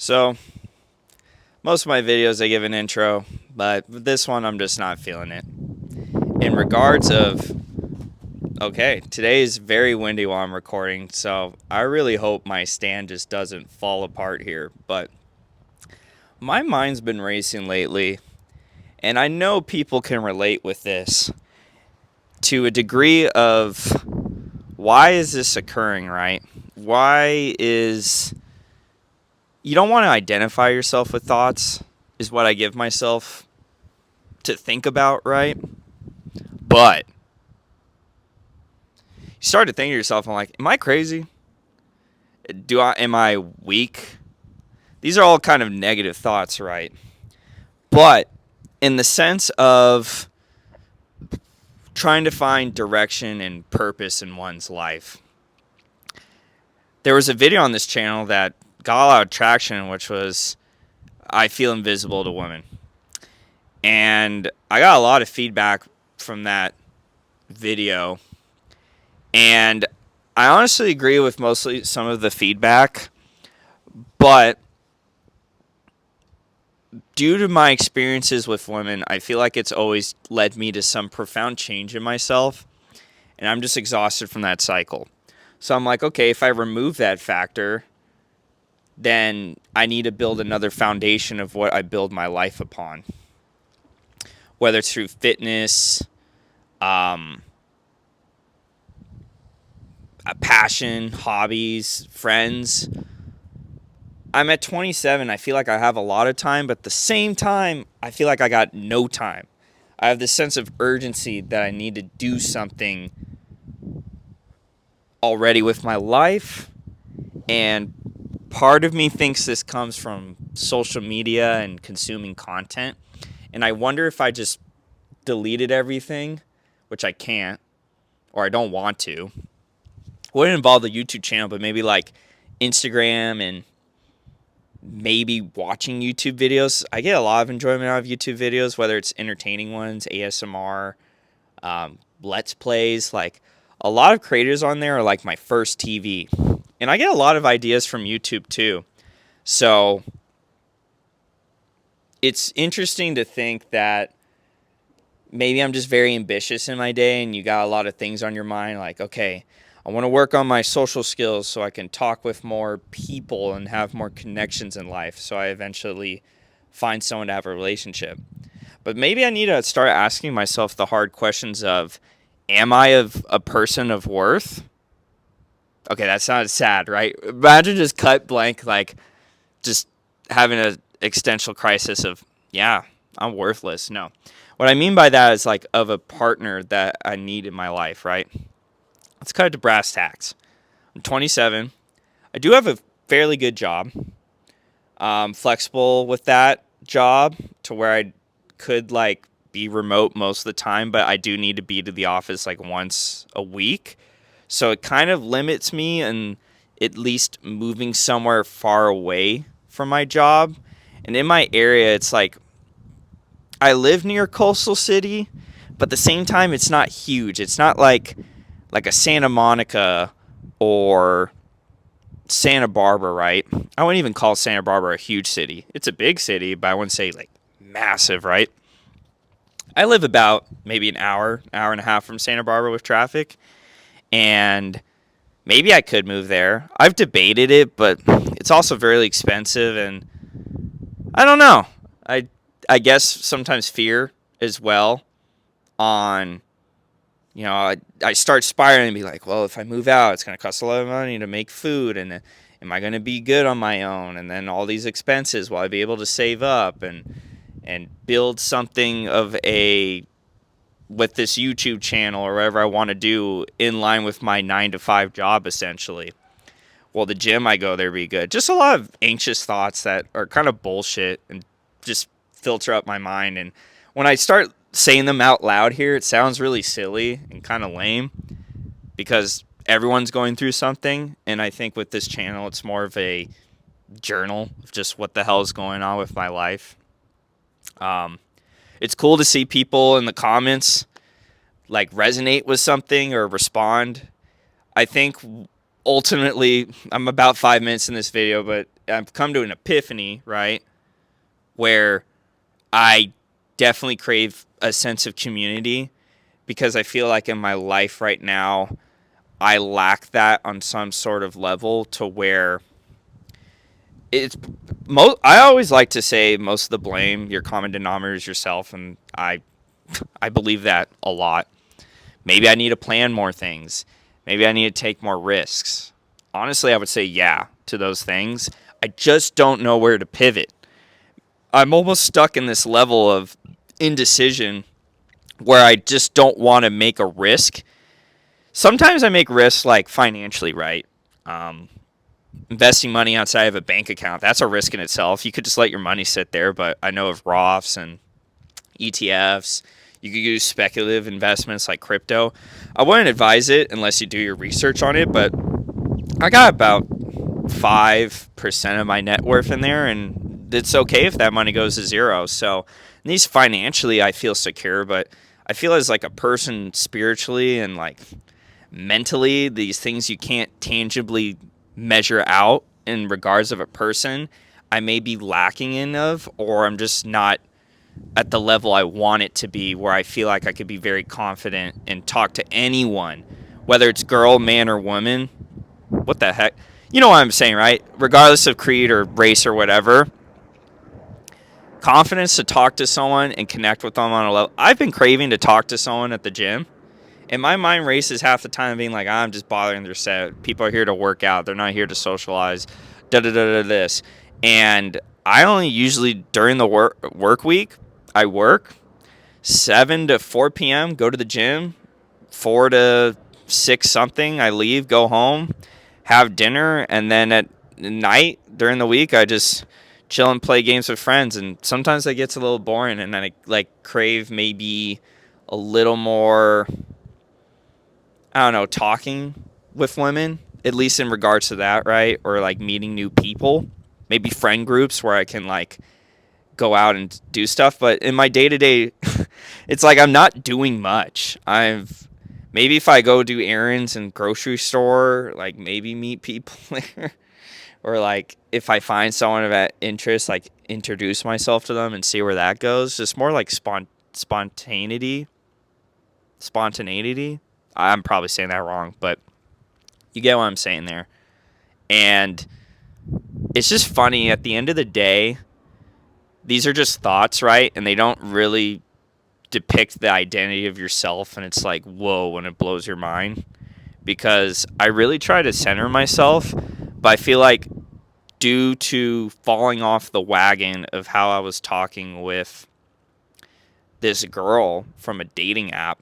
So, most of my videos I give an intro, but this one I'm just not feeling it. In regards of, okay, today is very windy while I'm recording, so I really hope my stand just doesn't fall apart here. But my mind's been racing lately, and I know people can relate with this to a degree of why is this occurring, right? Why is you don't want to identify yourself with thoughts, is what I give myself to think about, right? But you start to think to yourself, I'm like, am I crazy? Am I weak? These are all kind of negative thoughts, right? But in the sense of trying to find direction and purpose in one's life, there was a video on this channel that got a lot of traction, which was I feel invisible to women. And I got a lot of feedback from that video. And I honestly agree with mostly some of the feedback. But due to my experiences with women, I feel like it's always led me to some profound change in myself. And I'm just exhausted from that cycle. So I'm like, okay, if I remove that factor, then I need to build another foundation of what I build my life upon. Whether it's through fitness, a passion, hobbies, friends. I'm at 27. I feel like I have a lot of time, but at the same time, I feel like I got no time. I have this sense of urgency that I need to do something already with my life. And part of me thinks this comes from social media and consuming content. And I wonder if I just deleted everything, which I can't, or I don't want to. Wouldn't involve the YouTube channel, but maybe like Instagram and maybe watching YouTube videos. I get a lot of enjoyment out of YouTube videos, whether it's entertaining ones, ASMR, Let's Plays. Like a lot of creators on there are like my first TV. And I get a lot of ideas from YouTube too. So it's interesting to think that maybe I'm just very ambitious in my day and you got a lot of things on your mind. Like, okay, I want to work on my social skills so I can talk with more people and have more connections in life. So I eventually find someone to have a relationship. But maybe I need to start asking myself the hard questions of, am I a person of worth? Okay, that sounds sad, right? Imagine just cut blank, like just having an existential crisis of, yeah, I'm worthless. No. What I mean by that is like of a partner that I need in my life, right? Let's cut it to brass tacks. I'm 27. I do have a fairly good job. Flexible with that job to where I could like be remote most of the time, but I do need to be to the office like once a week. So it kind of limits me and at least moving somewhere far away from my job. And in my area, it's like I live near a coastal city, but at the same time, it's not huge. It's not like a Santa Monica or Santa Barbara, right? I wouldn't even call Santa Barbara a huge city. It's a big city, but I wouldn't say like massive, right? I live about maybe an hour and a half from Santa Barbara with traffic, and maybe I could move there. I've debated it, but it's also very expensive, and I don't know. I guess sometimes fear as well on, I start spiraling and be like, well, if I move out, it's going to cost a lot of money to make food, and am I going to be good on my own? And then all these expenses, will I be able to save up and build something of with this YouTube channel or whatever I want to do in line with my 9 to 5 job, essentially. Will the gym I go there be good? Just a lot of anxious thoughts that are kind of bullshit and just filter up my mind. And when I start saying them out loud here, it sounds really silly and kind of lame because everyone's going through something. And I think with this channel, it's more of a journal of just what the hell is going on with my life. It's cool to see people in the comments like resonate with something or respond. I think ultimately, I'm about 5 minutes in this video, but I've come to an epiphany, right, where I definitely crave a sense of community, because I feel like in my life right now I lack that on some sort of level, to where it's I always like to say most of the blame, your common denominator is yourself, and I believe that a lot. Maybe I need to plan more things. Maybe I need to take more risks. Honestly, I would say yeah to those things. I just don't know where to pivot. I'm almost stuck in this level of indecision where I just don't want to make a risk. Sometimes I make risks like financially, right? Um, Investing money outside of a bank account, that's a risk in itself. You could just let your money sit there, but I know of Roths and ETFs. You could use speculative investments like crypto. I wouldn't advise it unless you do your research on it, but I got about 5% of my net worth in there, and it's okay if that money goes to zero. So, at least financially, I feel secure, but I feel as like a person spiritually and like mentally, these things you can't tangibly measure out in regards of a person, I may be lacking in of, or I'm just not at the level I want it to be, where I feel like I could be very confident and talk to anyone, whether it's girl, man, or woman. What the heck? You know what I'm saying, right? Regardless of creed or race or whatever, confidence to talk to someone and connect with them on a level. I've been craving to talk to someone at the gym, and my mind races half the time being like, I'm just bothering their set. People are here to work out. They're not here to socialize. Da da da da this. And I only usually during the work week, I work 7 to 4 p.m., go to the gym, 4 to 6 something, I leave, go home, have dinner, and then at night during the week, I just chill and play games with friends. And sometimes that gets a little boring, and I like crave maybe a little more, I don't know, talking with women, at least in regards to that, right? Or like meeting new people, maybe friend groups where I can like go out and do stuff. But in my day to day, it's like I'm not doing much. Maybe if I go do errands in grocery store, like maybe meet people there, or like if I find someone of that interest, like introduce myself to them and see where that goes. Just more like spontaneity. Spontaneity. I'm probably saying that wrong, but you get what I'm saying there. And it's just funny at the end of the day, these are just thoughts, right? And they don't really depict the identity of yourself. And it's like, whoa, when it blows your mind. Because I really try to center myself, but I feel like due to falling off the wagon of how I was talking with this girl from a dating app,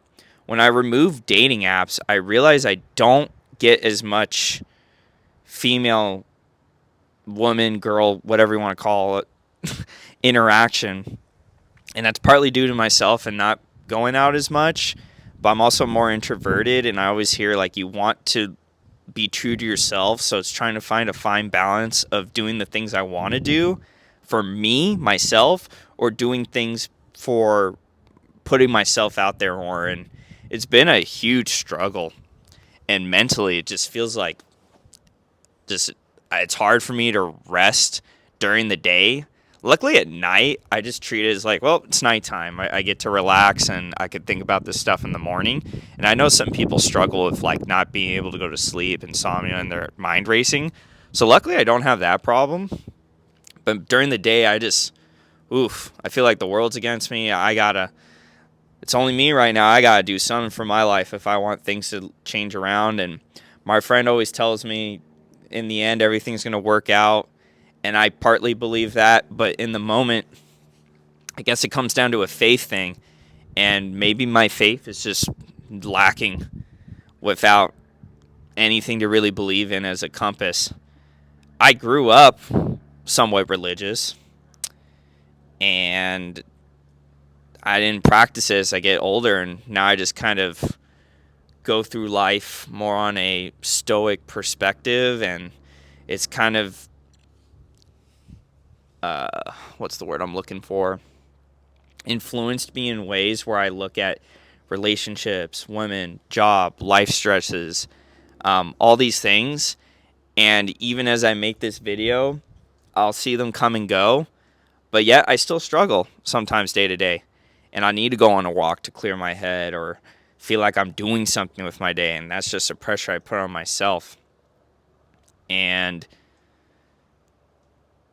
when I remove dating apps, I realize I don't get as much female, woman, girl, whatever you want to call it, interaction. And that's partly due to myself and not going out as much, but I'm also more introverted, and I always hear like you want to be true to yourself, so it's trying to find a fine balance of doing the things I want to do for me, myself, or doing things for putting myself out there more. And it's been a huge struggle, and mentally it just feels like just it's hard for me to rest during the day. Luckily at night, I just treat it as like, well, it's nighttime. I get to relax and I could think about this stuff in the morning. And I know some people struggle with like not being able to go to sleep, insomnia, and their mind racing. So luckily I don't have that problem. But during the day, I feel like the world's against me. It's only me right now. I gotta do something for my life if I want things to change around. And my friend always tells me in the end, everything's gonna work out. And I partly believe that, but in the moment, I guess it comes down to a faith thing. And maybe my faith is just lacking without anything to really believe in as a compass. I grew up somewhat religious, and I didn't practice it as I get older, and now I just kind of go through life more on a stoic perspective, and it's kind of what's the word I'm looking for? Influenced me in ways where I look at relationships, women, job, life stresses, all these things. And even as I make this video, I'll see them come and go, but yet I still struggle sometimes day to day. And I need to go on a walk to clear my head or feel like I'm doing something with my day. And that's just a pressure I put on myself. And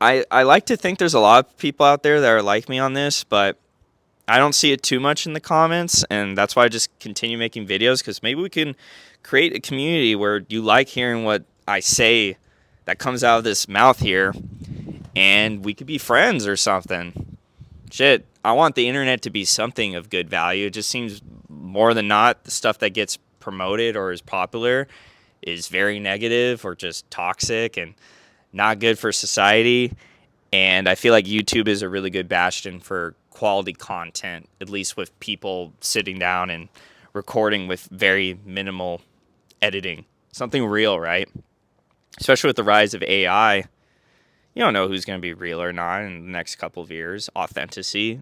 I like to think there's a lot of people out there that are like me on this, but I don't see it too much in the comments. And that's why I just continue making videos, because maybe we can create a community where you like hearing what I say that comes out of this mouth here, and we could be friends or something. Shit, I want the internet to be something of good value. It just seems more than not the stuff that gets promoted or is popular is very negative or just toxic and not good for society. And I feel like YouTube is a really good bastion for quality content, at least with people sitting down and recording with very minimal editing. Something real, right? Especially with the rise of AI. You don't know who's going to be real or not in the next couple of years. Authenticity.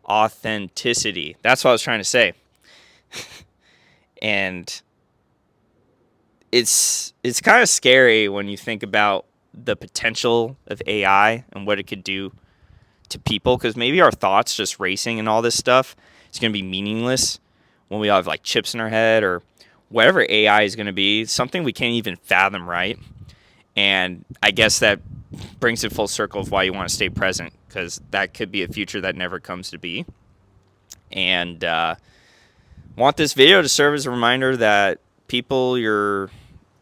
Authenticity. That's what I was trying to say. And it's kind of scary when you think about the potential of AI and what it could do to people, because maybe our thoughts just racing and all this stuff is going to be meaningless when we all have like chips in our head, or whatever AI is going to be, something we can't even fathom, right? And I guess that brings it full circle of why you want to stay present, because that could be a future that never comes to be. And want this video to serve as a reminder that people you're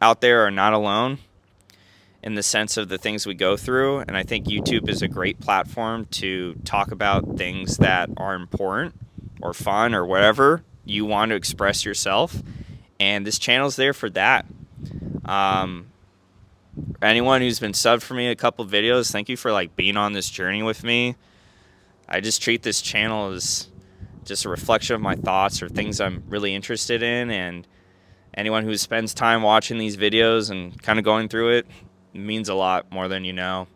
out there are not alone in the sense of the things we go through. And I think YouTube is a great platform to talk about things that are important or fun or whatever you want to express yourself. And this channel's there for that. Anyone who's been subbed for me a couple videos, thank you for like being on this journey with me. I just treat this channel as just a reflection of my thoughts or things I'm really interested in. And anyone who spends time watching these videos and kind of going through it means a lot more than you know.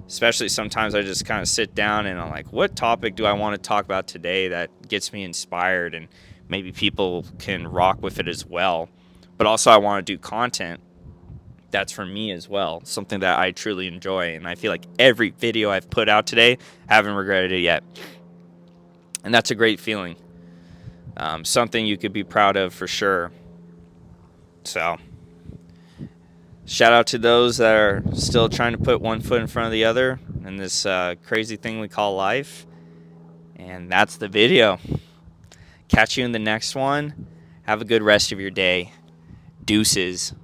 Especially sometimes I just kind of sit down and I'm like, what topic do I want to talk about today that gets me inspired, and maybe people can rock with it as well. But also I want to do content that's for me as well, something that I truly enjoy. And I feel like every video I've put out today, I haven't regretted it yet. And that's a great feeling. Something you could be proud of for sure. So shout out to those that are still trying to put one foot in front of the other in this crazy thing we call life. And that's the video. Catch you in the next one. Have a good rest of your day. Deuces.